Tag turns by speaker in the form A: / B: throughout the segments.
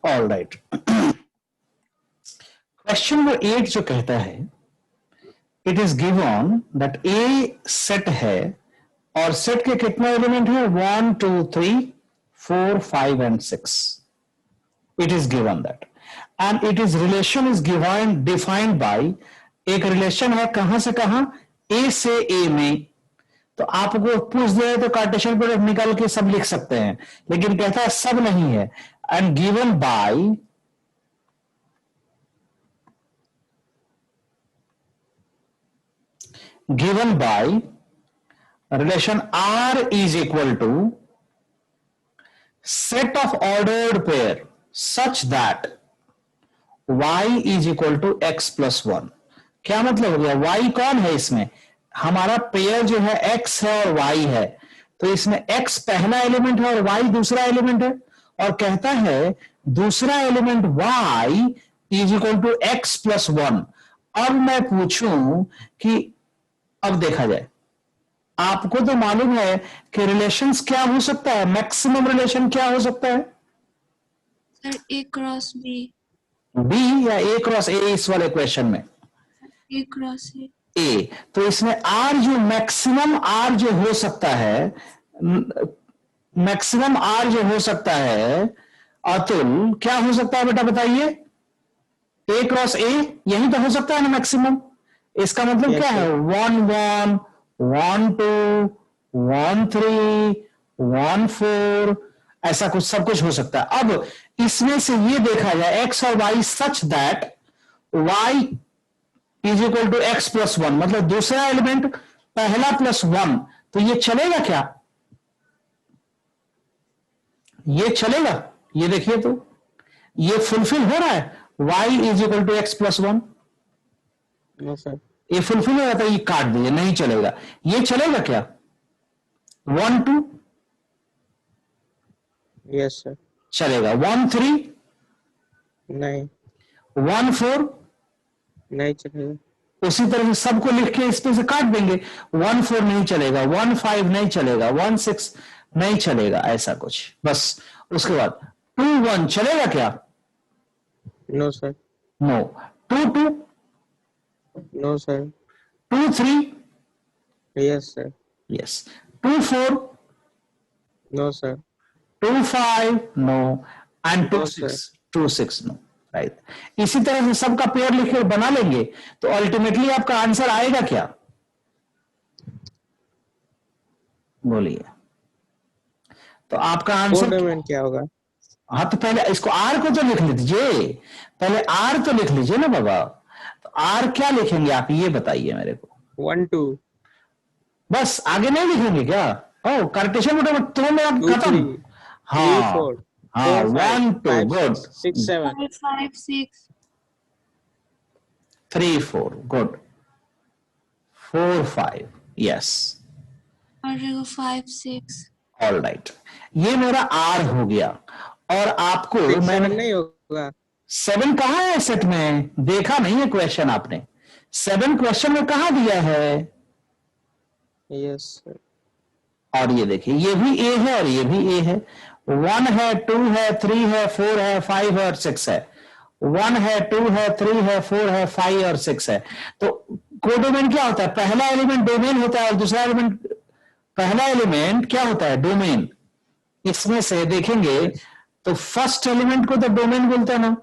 A: All right. Question number 8 जो कहता है it is given that A set है और सेट के कितने एलिमेंट है 1 2 3 4 5 and 6। It is given that and it is relation is given defined by, एक रिलेशन है कहां से कहां, ए से ए में। तो आपको पूछ दिया तो कार्टेशियन प्रोडक्ट निकाल के सब लिख सकते हैं, लेकिन कहता है सब नहीं है। And given by relation R is equal to set of ordered pair such that y is equal to x plus 1। क्या मतलब हो गया, y कौन है इसमें, हमारा पेयर जो है x है और y है, तो इसमें x पहला एलिमेंट है और y दूसरा एलिमेंट है, और कहता है दूसरा element y is equal to x plus 1। अब मैं पूछूं कि अब देखा जाए, आपको तो मालूम है कि रिलेशंस क्या हो सकता है, मैक्सिमम रिलेशन क्या हो सकता है
B: सर ए क्रॉस बी।
A: बी या ए क्रॉस ए इस वाले क्वेश्चन में
B: ए क्रॉस
A: ए। तो इसमें आर जो मैक्सिमम आर जो हो सकता है, मैक्सिमम आर जो हो सकता है अतुल, क्या हो सकता है बेटा बताइए, ए क्रॉस ए यही तो हो सकता है ना मैक्सिमम। इसका मतलब क्या है 1 1 1 2 1 3 1 4 ऐसा कुछ सब कुछ हो सकता है। अब इसमें से ये देखा जाए एक्स और y such that y is equal to x plus 1, मतलब दूसरा एलिमेंट पहला प्लस 1, तो ये चलेगा क्या, ये चलेगा, ये देखिए तो ये फुलफिल हो रहा है, y is equal to x plus 1।
C: No sir,
A: ये फुलफिल हो जाता है, ये काट दीजिए, नहीं चलेगा। ये चलेगा क्या 1 2,
C: यस सर,
A: चलेगा 1 3,
C: नहीं
A: 1 4,
C: नहीं चलेगा।
A: उसी तरह से सबको लिख के इसमें से काट देंगे, 1 4 नहीं चलेगा, 1 5 नहीं चलेगा, 1 6 नहीं चलेगा, ऐसा कुछ बस। उसके बाद 2 1 चलेगा क्या,
C: no sir,
A: no. 2 2,
C: no sir,
A: 2 3,
C: yes sir,
A: yes. 2 4,
C: no sir,
A: 2 5 no, and 2
C: No,
A: 6 2 6 no, right. इसी तरह से सबका पेयर लिख के बना लेंगे, तो अल्टीमेटली आपका आंसर आएगा क्या, बोलिए। तो आपका आंसर
C: कोड क्या होगा?
A: हाँ, तो पहले इसको आर को तो लिख लीजिए, पहले आर तो लिख लीजिए ना बाबा। तो आर क्या लिखेंगे आप ये बताइए मेरे को।
C: 1 2,
A: बस आगे नहीं लिखेंगे क्या, ओ कार्टेशियन मोड तो में आप
C: 2
A: खत्म।
C: 3, 3
A: हाँ
C: 4,
A: हाँ
C: 4 5,
A: 1 2 गुड,
C: 6 7,
B: 5 6
A: 3 4 गुड, 4 5 यस,
B: और 5 6।
A: All right. ये मेरा आर हो गया, और आपको
C: 6
A: मैंने
C: 7 नहीं होगा।
A: 7 कहाँ है सेट में, देखा नहीं है क्वेश्चन आपने, 7 क्वेश्चन में कहा दिया है,
C: यस सर,
A: और ये देखिए ये भी ए है और ये भी ए है, 1 है 2 है 3 है 4 है 5 है और 6 है, 1 है 2 है 3 है 4 है 5 और 6 है। तो कोडोमेन क्या होता है, पहला एलिमेंट डोमेन होता है और दूसरा एलिमेंट, पहला एलिमेंट क्या होता है डोमेन। इसमें से देखेंगे तो फर्स्ट एलिमेंट को तो डोमेन बोलते हैं ना,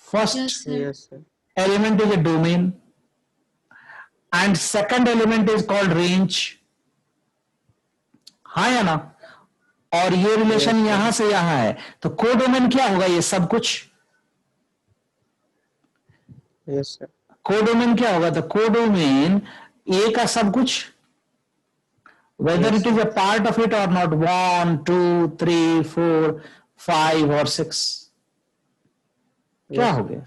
A: first
C: yes sir,
A: element is a domain and second element is called range, हाँ या ना। और ये रिलेशन
C: Yes,
A: यहां से यहां है, तो कोडोमेन क्या होगा, ये सब कुछ
C: यस सर,
A: कोडोमेन क्या होगा, तो कोडोमेन ए का सब कुछ, whether
C: Yes,
A: it is a part of it or not, 1 2 3 4 5 और 6, क्या
C: Yes.
A: हो गया,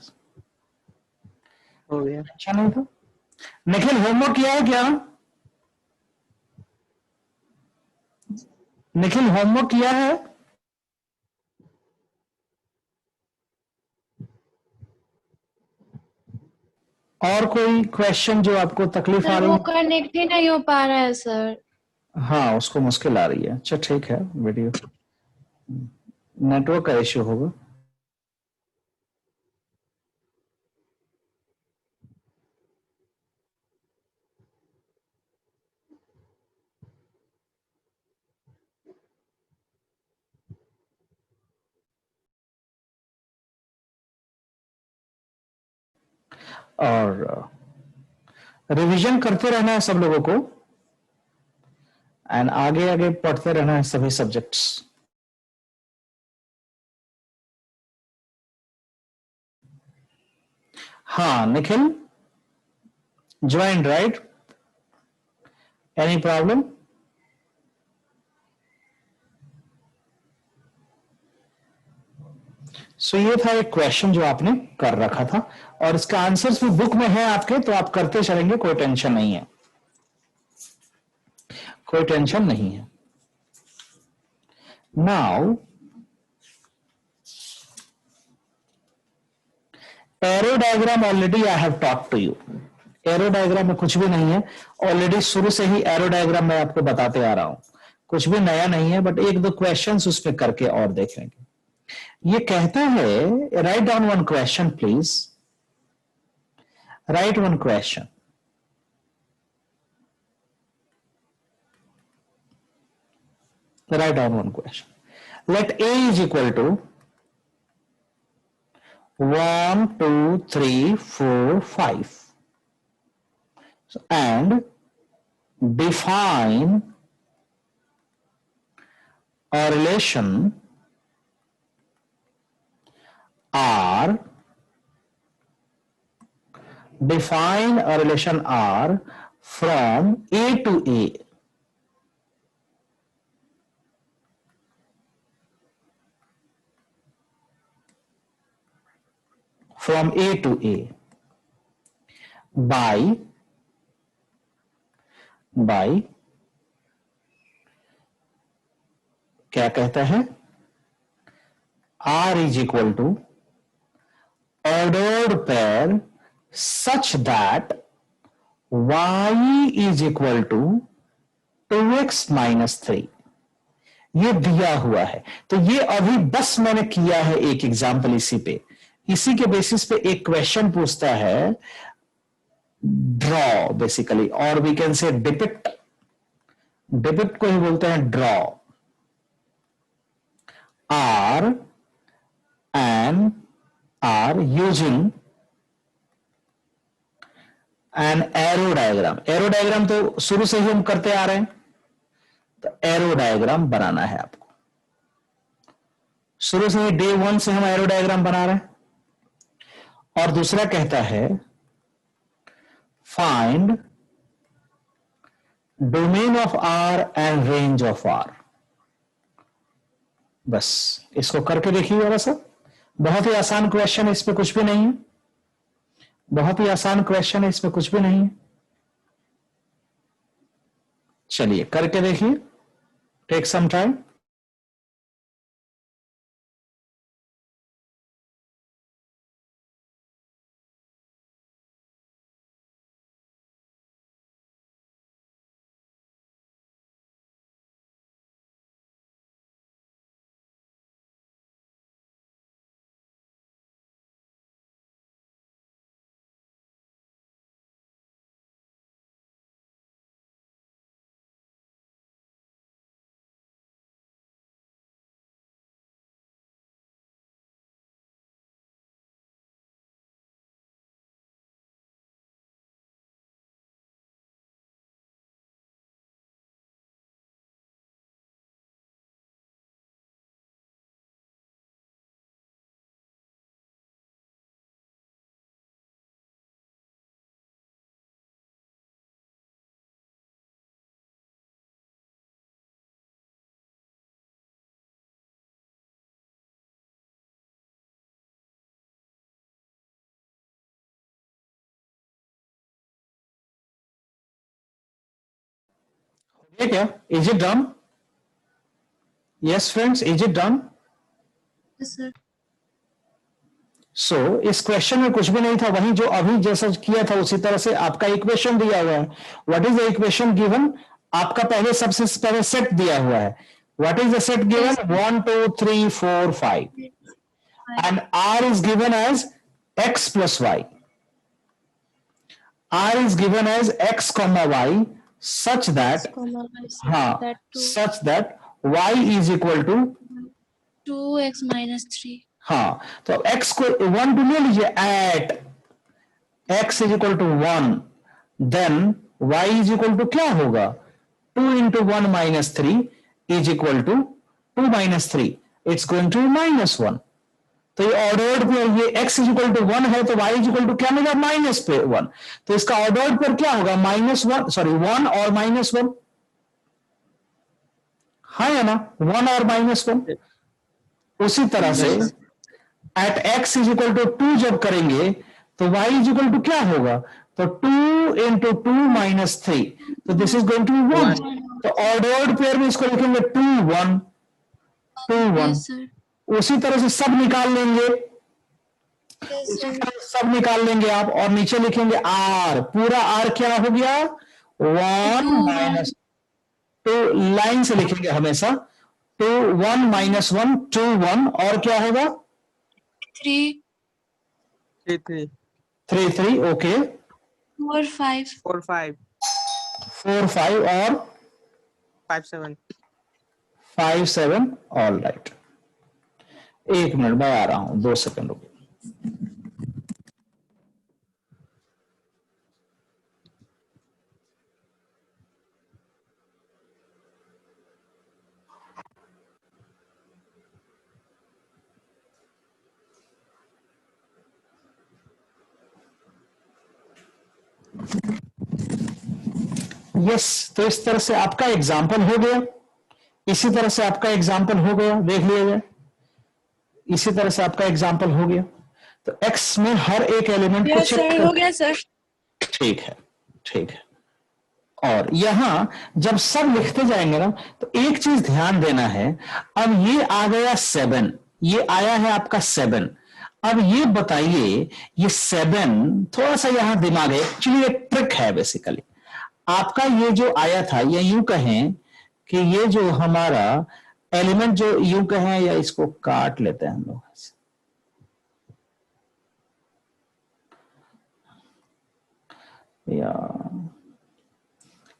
C: हो गया।
A: अच्छा नहीं था। निखिल होमवर्क किया है क्या, निखिल होमवर्क किया है, और कोई क्वेश्चन जो आपको तकलीफ आ
B: सर
A: रही
B: वो
A: है।
B: कनेक्ट ही नहीं हो पा रहा है सर।
A: हाँ उसको मुश्किल आ रही है, अच्छा ठीक है, वीडियो नेटवर्क का इश्यू होगा। और रिवीजन करते रहना है सब लोगों को एंड आगे आगे पढ़ते रहना है सभी सब्जेक्ट्स। हाँ Nikhil, joint right, any problem? So ये था एक क्वेश्चन जो आपने कर रखा था और इसका आंसर्स भी बुक में है आपके, तो आप करते चलेंगे, कोई टेंशन नहीं है, कोई टेंशन नहीं है। Now arrow diagram already I have taught to you. Arrow diagram में कुछ भी नहीं है, ऑलरेडी शुरू से ही एरो डायग्राम मैं आपको बताते आ रहा हूं, कुछ भी नया नहीं है, बट एक दो क्वेश्चंस उसमें करके और देखेंगे। ये कहता है, write down one question please, right one question. Write down one question. Let A is equal to 1, 2, 3, 4, 5. So, and define a relation R. Define a relation R from A to A. From A to A by क्या कहता है, R is equal to ordered pair such that Y is equal to 2x minus 3। ये दिया हुआ है, तो ये अभी बस मैंने किया है एक एग्जाम्पल, इसी के बेसिस पे एक क्वेश्चन पूछता है, ड्रॉ बेसिकली, और we can say depict, depict को ही बोलते हैं draw, R and R using an arrow diagram. Arrow diagram तो शुरू से ही हम करते आ रहे हैं, तो एरो डायग्राम बनाना है आपको, शुरू से ही डे 1 से हम एरो डायग्राम बना रहे हैं। और दूसरा कहता है find domain of R and range of R. बस इसको करके देखिए जरा सा, बहुत ही आसान क्वेश्चन है, इसमें कुछ भी नहीं है, बहुत ही आसान क्वेश्चन है, इसमें कुछ भी नहीं है। चलिए करके देखिए, टेक सम टाइम। क्या, is it done? Yes friends, is it done?
B: Yes, sir.
A: सो इस क्वेश्चन में कुछ भी नहीं था, वही जो अभी जैसा किया था उसी तरह से आपका इक्वेशन दिया हुआ है। What is the equation given? आपका पहले सबसे पहले सेट दिया हुआ है। What is the set given? 1 2 3 4 5 and R is given as x plus y. R is given as x comma y such that
B: Comma y, so
A: हाँ
B: that
A: such that y is equal to
B: 2x minus 3.
A: हाँ, तो x को 1 टू ले लीजिए, at x is equal to 1, then y is equal to क्या होगा? 2 into 1 minus 3 is equal to 2 minus 3, it's going to -1। तो ये ऑर्डर्ड पेयर, ये x इज इक्वल टू 1 है तो y इज इक्वल टू क्या मिलेगा? -1। तो इसका ऑर्डर्ड पेयर क्या होगा? -1 और -1, हाँ या ना? 1 और -1। उसी तरह से
C: Yes, sir.
A: At x is equal to 2 जब करेंगे तो y इज इक्वल टू क्या होगा? तो 2 इंटू 2 माइनस 3, तो दिस इज गोइंग टू 1। तो ऑर्डर्ड पेयर में इसको लिखेंगे 2 1 2 1।
B: Yes, sir.
A: उसी तरह से सब निकाल लेंगे,
B: Yes,
A: उसी
B: sir.
A: तरह से सब निकाल लेंगे आप, और नीचे लिखेंगे r, पूरा r क्या हो गया? 1 माइनस 2, लाइन से लिखेंगे हमेशा, 2 1 माइनस 1 2 1, और क्या होगा?
B: 3,
C: 3
A: 3 3, ओके,
B: 4, 5.
C: 4 5
A: 4 5 और
C: 5 7
A: 5 7, ऑल राइट। एक मिनट, मैं आ रहा हूं, 2 सेकंड रुको। यस, तो इस तरह से आपका एग्जाम्पल हो गया, इसी तरह से आपका एग्जाम्पल हो गया, देख लिया जाए, इसी तरह से आपका एग्जाम्पल हो गया। तो x में हर एक एलिमेंट को
B: Yes,
A: चेक
B: sir. हो गया सर.
A: ठीक है, ठीक है। और यहां जब सब लिखते जाएंगे ना, तो एक चीज ध्यान देना है, अब ये आ गया 7, ये आया है आपका 7। अब ये बताइए, ये 7 थोड़ा सा यहां दिमाग है, एक्चुअली एक ट्रिक है बेसिकली। आपका ये जो आया था, या यूं कहें कि ये जो हमारा एलिमेंट, जो यूं कहें, या इसको काट लेते हैं हम लोग, या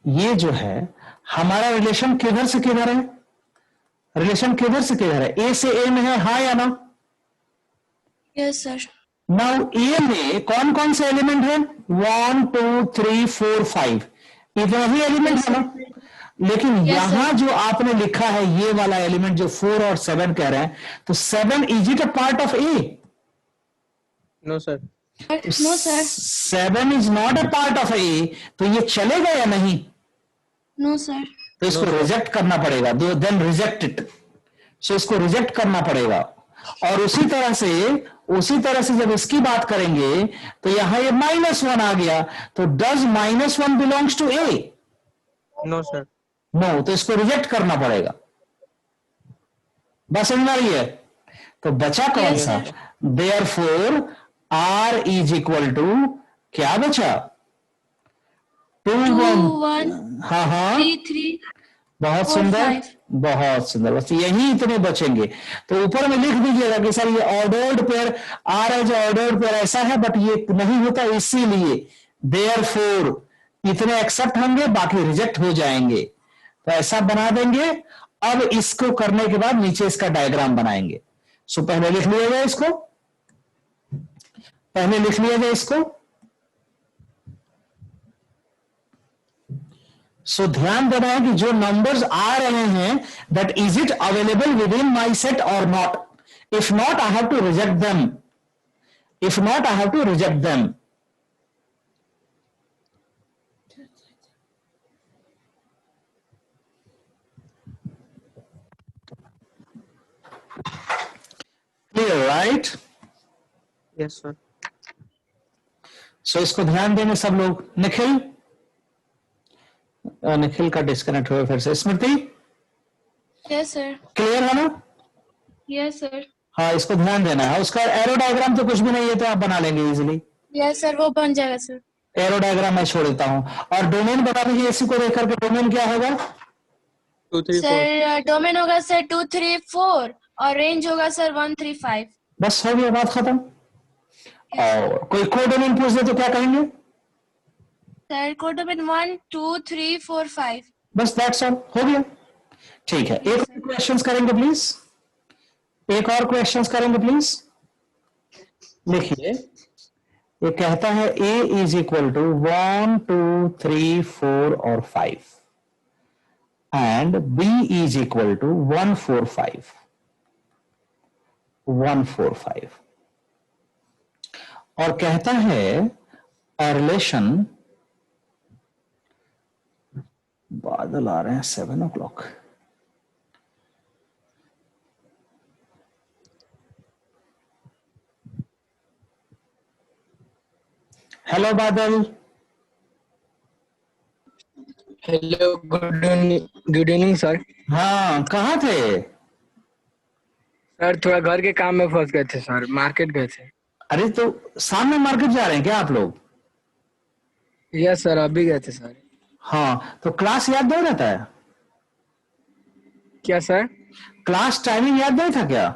A: ये जो है हमारा रिलेशन किधर से किधर है? रिलेशन किधर से किधर है? ए से ए में है, हाँ या ना?
B: Yes, sir.
A: नाउ ए में कौन कौन से एलिमेंट है? 1 2 3 4 5, इतना ही एलिमेंट है ना? लेकिन
B: Yes,
A: यहां जो आपने लिखा है, ये वाला एलिमेंट जो 4 और 7 कह रहे हैं, तो 7 is it a part of A?
C: No, sir.
B: No, sir.
A: 7 is not a part of A, तो ये चलेगा या नहीं?
B: No, sir.
A: तो इसको
C: No, sir.
A: रिजेक्ट करना पड़ेगा, देन रिजेक्ट इट। सो इसको रिजेक्ट करना पड़ेगा। और उसी तरह से जब इसकी बात करेंगे, तो यहां ये -1 आ गया, तो does -1 belongs to A?
C: No, sir.
A: No, तो इसको रिजेक्ट करना पड़ेगा। बस समझ में आ रही है? तो बचा कौन
B: Yes,
A: सा?
B: sir.
A: Therefore R is equal to क्या बचा? 2
B: 2,
A: 1,
B: 1,
A: हाँ हाँ,
B: 3, 3.
A: बहुत
B: 4,
A: सुंदर,
B: 5.
A: बहुत सुंदर, बस यही इतने बचेंगे। तो ऊपर में लिख दीजिएगा कि सर ये ordered pair R as ordered pair ऐसा है, बट ये नहीं होता, इसीलिए देयरफॉर इतने एक्सेप्ट होंगे, बाकी रिजेक्ट हो जाएंगे। तो ऐसा बना देंगे। अब इसको करने के बाद नीचे इसका डायग्राम बनाएंगे। सो पहले लिख लिया जाए इसको, पहले लिख लिया जाए इसको। सो ध्यान देना है कि जो नंबर्स आ रहे हैं, that is it available within my set और not? If not, I have to reject them. If not, I have to reject them. Clear, right?
C: Yes, sir.
A: So इसको ध्यान देंगे सब लोग। निखिल, निखिल का डिस्कनेक्ट हुआ फिर से। स्मृति,
B: Yes, sir.
A: क्लियर है ना?
B: Yes, sir.
A: हाँ, इसको ध्यान देना है। उसका एरो डायग्राम तो कुछ भी नहीं है, तो आप बना लेंगे इजीली।
B: Yes, sir. वो बन जाएगा सर.
A: एरो डायग्राम मैं छोड़ देता हूं। और डोमेन बता दीजिए इसी को देख करके, डोमेन क्या होगा?
C: 2 3 4.
B: सर डोमेन होगा सर 2, 3, 4 और रेंज होगा सर 1, 3, 5.
A: बस हो गया, बात खत्म। और कोई कोडोमेन पूछ दे तो क्या कहेंगे?
B: Sir code domain 1, 2, 3, 4, 5.
A: बस दैट्स ऑल, हो गया। ठीक है, एक और क्वेश्चंस करेंगे प्लीज, एक और क्वेश्चंस करेंगे प्लीज। लिखिए, ये कहता है a इज इक्वल टू 1 2 3 4 और 5 and b is equal to 1 4 5 1 4 5 और कहता है रिलेशन, बादल आ रहे हैं 7 o'clock। हेलो बादल।
D: Hello, good evening sir.
A: हाँ, कहाँ थे?
D: सर थोड़ा घर के काम में फंस गए थे सर, मार्केट गए थे।
A: अरे तो शाम में मार्केट जा रहे हैं क्या आप लोग?
D: यस सर, अभी गए थे सर।
A: हाँ, तो क्लास याद नहीं रहता है?
D: क्या सर?
A: क्लास टाइमिंग याद नहीं था क्या?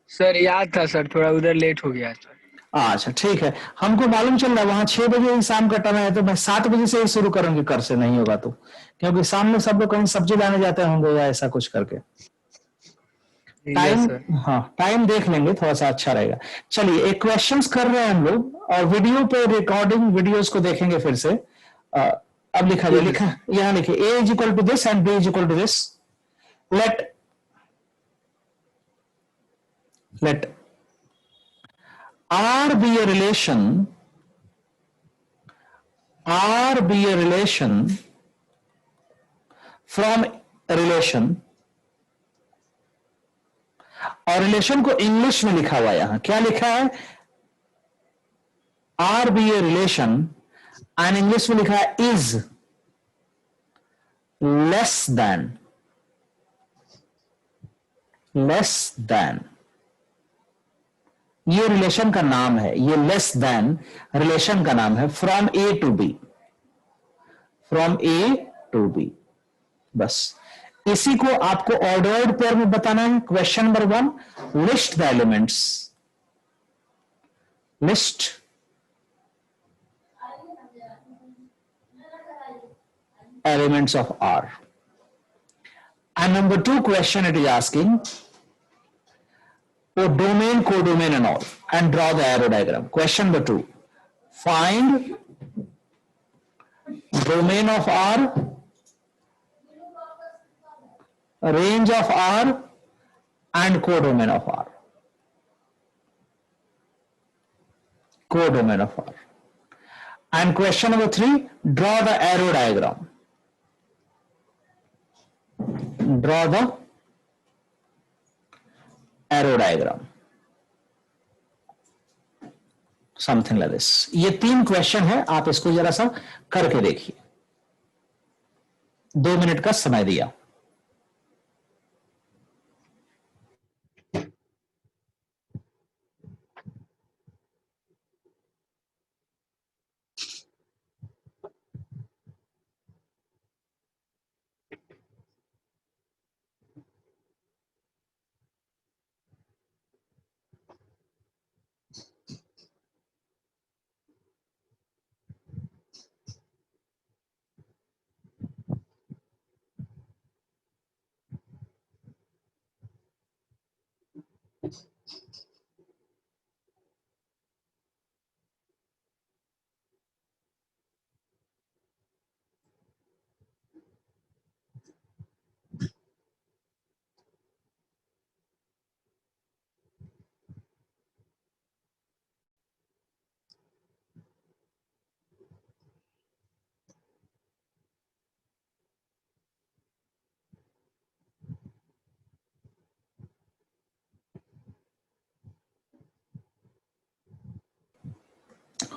D: सर याद था सर, थोड़ा उधर लेट हो गया सर।
A: अच्छा ठीक है, हमको मालूम चल रहा है वहां 6 बजे ही शाम का टाइम है, तो मैं 7 बजे से ही शुरू करूंगी, कर से नहीं होगा तो, क्योंकि शाम में सब लोग कहीं सब्जी लाने जाते होंगे या ऐसा कुछ करके।
D: Yes
A: time,
D: sir.
A: हाँ टाइम देख लेंगे, थोड़ा सा अच्छा रहेगा। चलिए एक क्वेश्चंस कर रहे हैं हम लोग, और वीडियो पे रिकॉर्डिंग वीडियोस को देखेंगे फिर से। अब लिखा जाए,
D: ठीक है
A: लिखा
D: सर।
A: यहां लिखिए a is equal to this and b is equal to this. Let let r be a relation, r be a relation from relation, और रिलेशन को इंग्लिश में लिखा हुआ है, यहां क्या लिखा है? R be a relation, and English में लिखा है is less than, less than. ये रिलेशन का नाम है, ये लेस देन रिलेशन का नाम है, from A to B, from A to B. बस इसी को आपको ऑर्डर्ड पेयर में बताना है। Question number 1, list the elements, list elements of R. And number 2 question it is asking for domain, codomain and all, and draw the arrow diagram. Question number 2, find domain of R, range of R and codomain of R. Codomain of R. And question number 3, draw the arrow diagram. Draw the arrow diagram. Something like this. ये 3 question है, आप इसको जरा सा करके देखिए। 2 minute का समय दिया।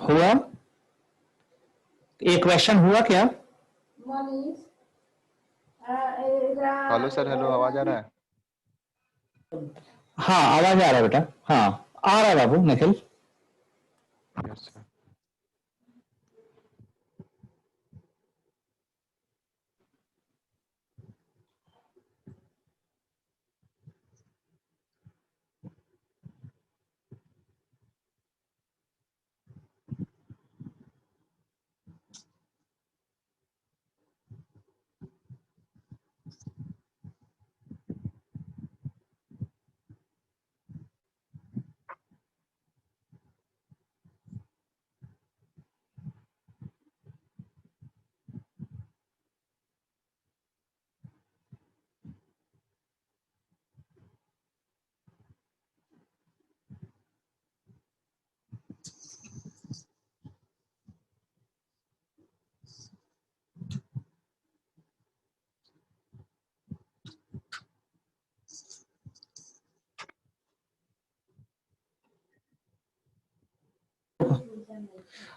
A: हुआ? एक क्वेश्चन हुआ क्या?
E: हेलो सर, हेलो, आवाज आ रहा है?
A: हाँ आवाज आ रहा है बेटा, हाँ आ रहा है बाबू निखिल।
E: Yes sir.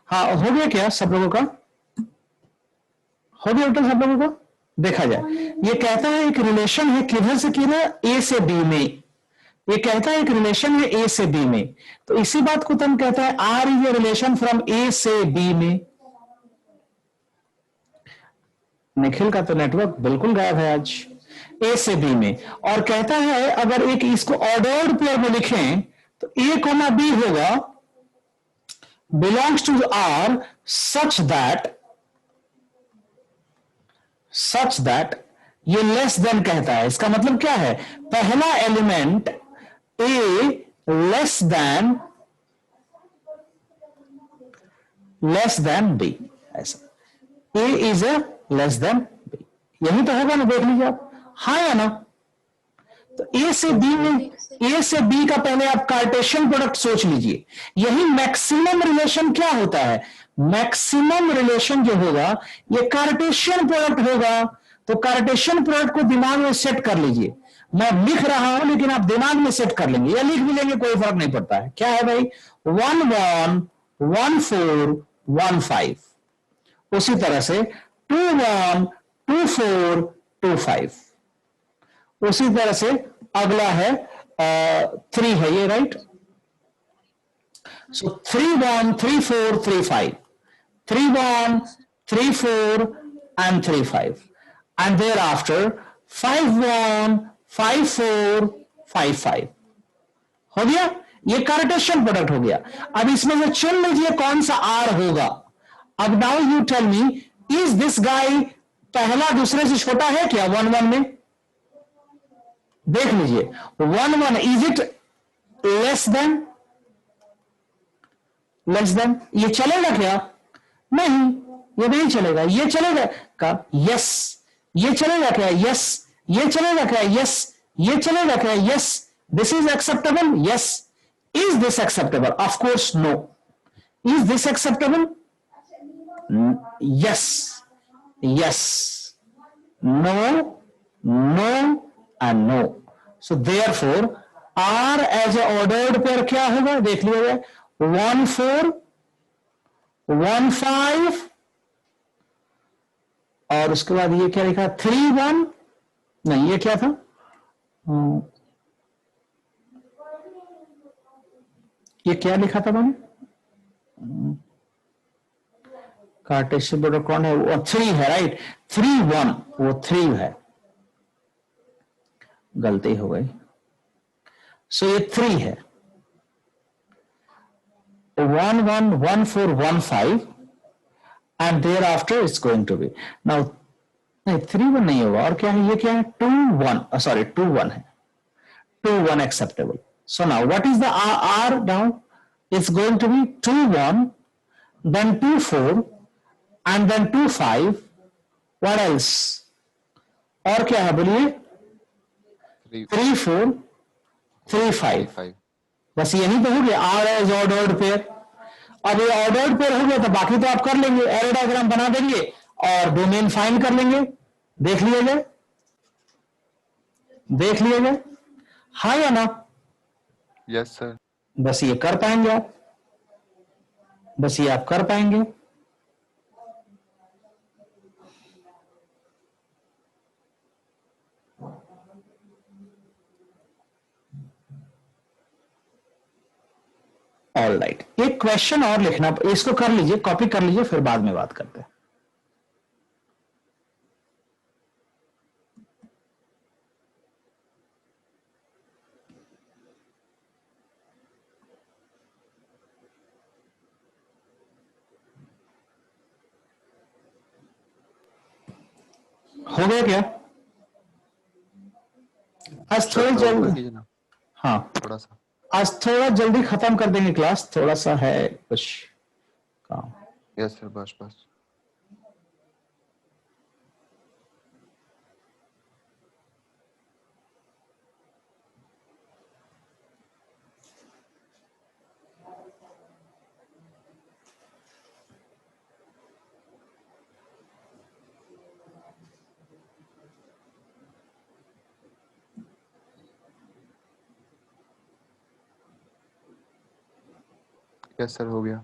A: हाँ, हो गया क्या सब लोगों का? हो गया बेटा सब लोगों का? देखा जाए, ये कहता है एक रिलेशन है किधर से किधर, ए से बी में। ये कहता है एक रिलेशन है ए से बी में, तो इसी बात को तुम कहता है R is a relation from A से बी में। निखिल का तो नेटवर्क बिल्कुल गायब है आज। ए से बी में, और कहता है अगर एक इसको ऑर्डर्ड पेयर में लिखें तो ए कोमा बी होगा belongs to R such that ये लेस देन कहता है। इसका मतलब क्या है, पहला element A less than B, ऐसा A is A less than B, यही तो होगा ना, देख लीजिए आप, हाँ या ना? तो ए से बी में, ए से बी का पहले आप कार्टेशियन प्रोडक्ट सोच लीजिए। यही मैक्सिमम रिलेशन क्या होता है, मैक्सिमम रिलेशन जो होगा ये कार्टेशियन प्रोडक्ट होगा। तो कार्टेशियन प्रोडक्ट को दिमाग में सेट कर लीजिए, मैं लिख रहा हूं लेकिन आप दिमाग में सेट कर लेंगे, या लिख भी लेंगे कोई फर्क नहीं पड़ता है। क्या है भाई, 1 1 1 4 1 5, उसी तरह से 2 1 2 4 2 5, उसी तरह से अगला है 3 है ये, right? So 3 1 3 4 3 5, 3 1 3 4 and 3 5, and thereafter 5 1 5 4 5 5 हो गया। ये कार्टेशियन प्रोडक्ट हो गया। अब इसमें से चुन लीजिए कौन सा आर होगा। अब now you tell me, is this guy पहला दूसरे से छोटा है क्या 1 1 में? देख लीजिए 1 1, इज इट लेस देन? ये चलेगा क्या? नहीं, ये नहीं चलेगा। ये चलेगा क्या? यस। ये चलेगा क्या? यस। ये चलेगा क्या? यस। ये चलेगा क्या? Yes. This is acceptable? Yes. Is this acceptable? Of course no. Is this acceptable? Yes, yes, no, no and no. So therefore R as a ordered pair क्या होगा, देख लीजिए, 1 4 1 5, और उसके बाद ये क्या लिखा, 3 1, नहीं ये क्या था, ये क्या लिखा था मैंने, कार्टेशियन प्रोडक्ट कौन है, वो 3 है, राइट? 3 1, वो 3 है, गलती हो गई। सो ये 3 है, 1 1 1 4 1 5, and thereafter it's going to be now, नहीं 3 1 नहीं होगा, और क्या है, ये क्या है, 2 1, सॉरी 2 1 है, 2 1 acceptable. So now what is the R now? It's going to be 2 1, then 2 4, and then 2 5. What else? और क्या है बोलिए, 3 4 3 5, बस यही तो हो गया आर एज ऑर्डर्ड पेयर। अब ये ऑर्डर्ड पेयर हो गया तो बाकी तो आप कर लेंगे, एरो डायग्राम बना देंगे और डोमेन फाइंड कर लेंगे। देख लिया जाए, देख लिया जाए, हाँ या ना?
E: Yes sir.
A: बस ये कर पाएंगे आप, बस ये आप कर पाएंगे। ऑल राइट, एक क्वेश्चन और लिखना, इसको कर लीजिए, कॉपी कर लीजिए, फिर बाद में बात करते हैं। हो गया क्या? आज थोड़ी जल्दी, हाँ
E: थोड़ा सा,
A: आज थोड़ा जल्दी खत्म कर देंगे क्लास, थोड़ा सा है कुछ काम।
E: यस सर, बस बस। यस सर, हो गया।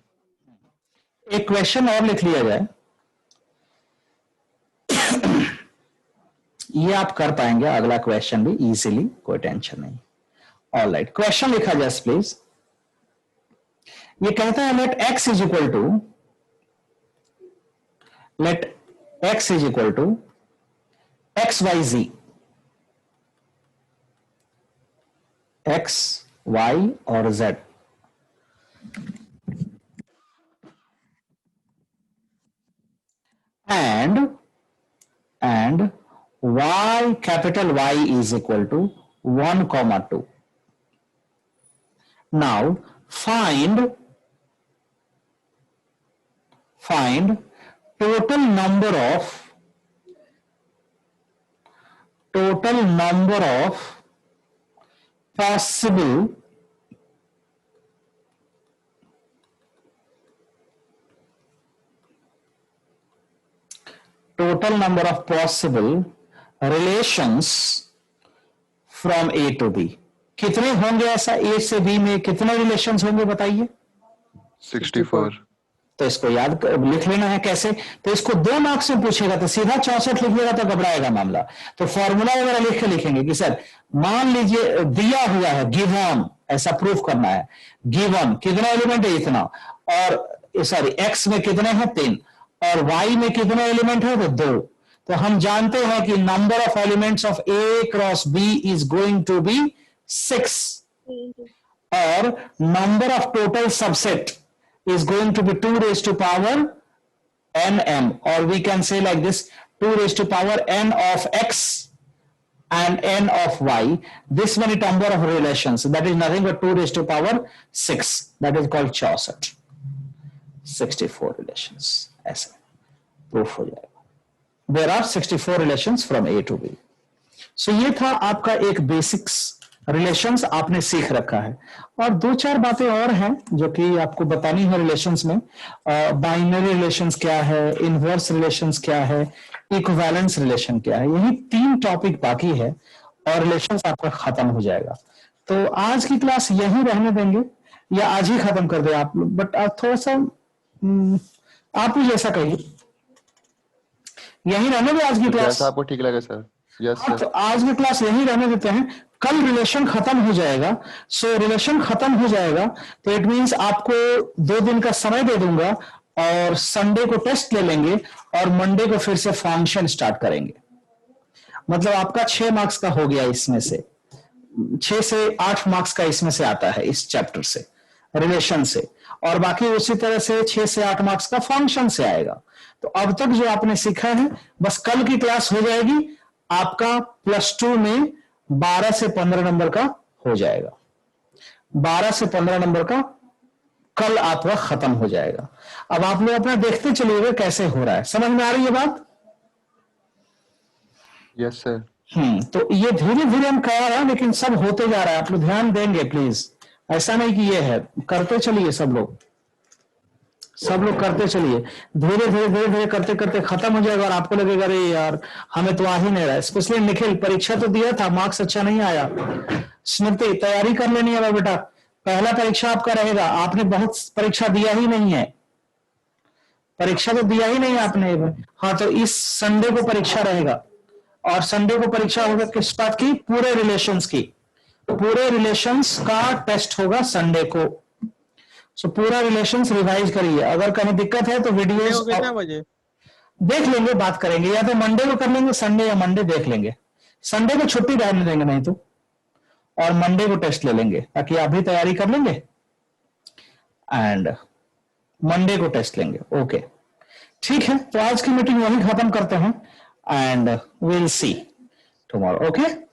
A: एक क्वेश्चन और लिख लिया जाए, ये आप कर पाएंगे अगला क्वेश्चन भी इजीली, कोई टेंशन नहीं। ऑलराइट, क्वेश्चन लिखा जाए प्लीज। ये कहता है let x is equal to XYZ, X, Y और Z, and Y, capital Y is equal to 1,2. Now find total number of possible relations from A to B। कितने होंगे ऐसा A से B में कितने रिलेशंस होंगे बताइए?
E: 64।
A: तो इसको याद लिख लेना है कैसे? तो इसको 2 मार्क्स में पूछेगा तो सीधा 64 लिखिएगा तो घबराएगा मामला। तो फॉर्मूला वगैरह लिख के लिखेंगे कि सर मान लीजिए दिया हुआ है, गिवन, ऐसा प्रूफ करना है, गिवन कितना एलिमेंट है इतना, और सॉरी एक्स में कितने हैं 3 और वाई में कितने एलिमेंट है तो 2। तो हम जानते हैं कि number of elements of A cross B is going to be 6 और number of total subset is going to be 2 raised to power nm, or we can say like this, 2 raised to power n of x and n of y, this many number of relations, that is nothing but 2 raised to power 6, that is called 64, 64 relations, ऐसे proof हो जाएगा। There are 64 relations from A to B। So ये था आपका एक basics relations आपने सीख रखा है, और 2-4 बातें और हैं जो कि आपको बतानी है रिलेशंस में। बाइनरी रिलेशंस क्या है, इनवर्स रिलेशंस क्या है, इक्विवेलेंस रिलेशन क्या है, यही 3 टॉपिक बाकी है और रिलेशंस आपका खत्म हो जाएगा। तो आज की क्लास यहीं रहने देंगे या आज ही खत्म कर दे आप लोग, बट आप थोड़ा सा आप ही जैसा कहिए, यहीं रहने दे आज की क्लास,
E: जैसा आपको ठीक लगे सर। यस
A: हाँ,
E: सर।
A: तो आज की क्लास यहीं रहने देते हैं, कल रिलेशन खत्म हो जाएगा। सो रिलेशन खत्म हो जाएगा तो इट मींस आपको 2 दिन का समय दे दूंगा और संडे को टेस्ट ले लेंगे और मंडे को फिर से फंक्शन स्टार्ट करेंगे। मतलब आपका 6 मार्क्स का हो गया, इसमें से 6 से 8 मार्क्स का इसमें से आता है इस चैप्टर से, रिलेशन से, और बाकी उसी तरह से 6 से 8 मार्क्स का फंक्शन से आएगा। तो अब तक जो आपने सीखा है बस कल की क्लास हो जाएगी आपका +2 में 12 से 15 नंबर का हो जाएगा, 12 से 15 नंबर का कल आपका खत्म हो जाएगा। अब आप लोग अपना देखते चलिएगा कैसे हो रहा है, समझ में आ रही है बात?
E: Yes sir.
A: तो ये धीरे धीरे हम कह रहे हैं लेकिन सब होते जा रहा है, आप लोग ध्यान देंगे प्लीज, ऐसा नहीं कि ये है, करते चलिए सब लोग करते चलिए, धीरे धीरे करते करते खत्म हो जाएगा और आपको लगेगा अरे यार हमें तो आ ही नहीं रहा है। स्पेशली निखिल, परीक्षा तो दिया था, मार्क्स अच्छा नहीं आया। स्मृति, तैयारी कर लेनी है बेटा, पहला परीक्षा आपका रहेगा, आपने बहुत परीक्षा दिया ही नहीं है, परीक्षा तो दिया ही नहीं आपने। हाँ, तो इस संडे को परीक्षा रहेगा और संडे को परीक्षा होगा किस बात की? पूरे रिलेशंस की, पूरे रिलेशंस का टेस्ट होगा संडे को। सो पूरा रिलेशंस रिवाइज करिए, अगर कहीं दिक्कत है तो वीडियोस देख लेंगे, बात करेंगे, या तो मंडे को कर लेंगे, संडे या मंडे देख लेंगे। संडे को छुट्टी रहने देंगे नहीं तो, और मंडे को टेस्ट ले लेंगे ताकि आप भी तैयारी कर लेंगे एंड मंडे को टेस्ट लेंगे। ओके, ठीक है, तो आज की मीटिंग वहीं खत्म करते हैं and will see tomorrow. Okay.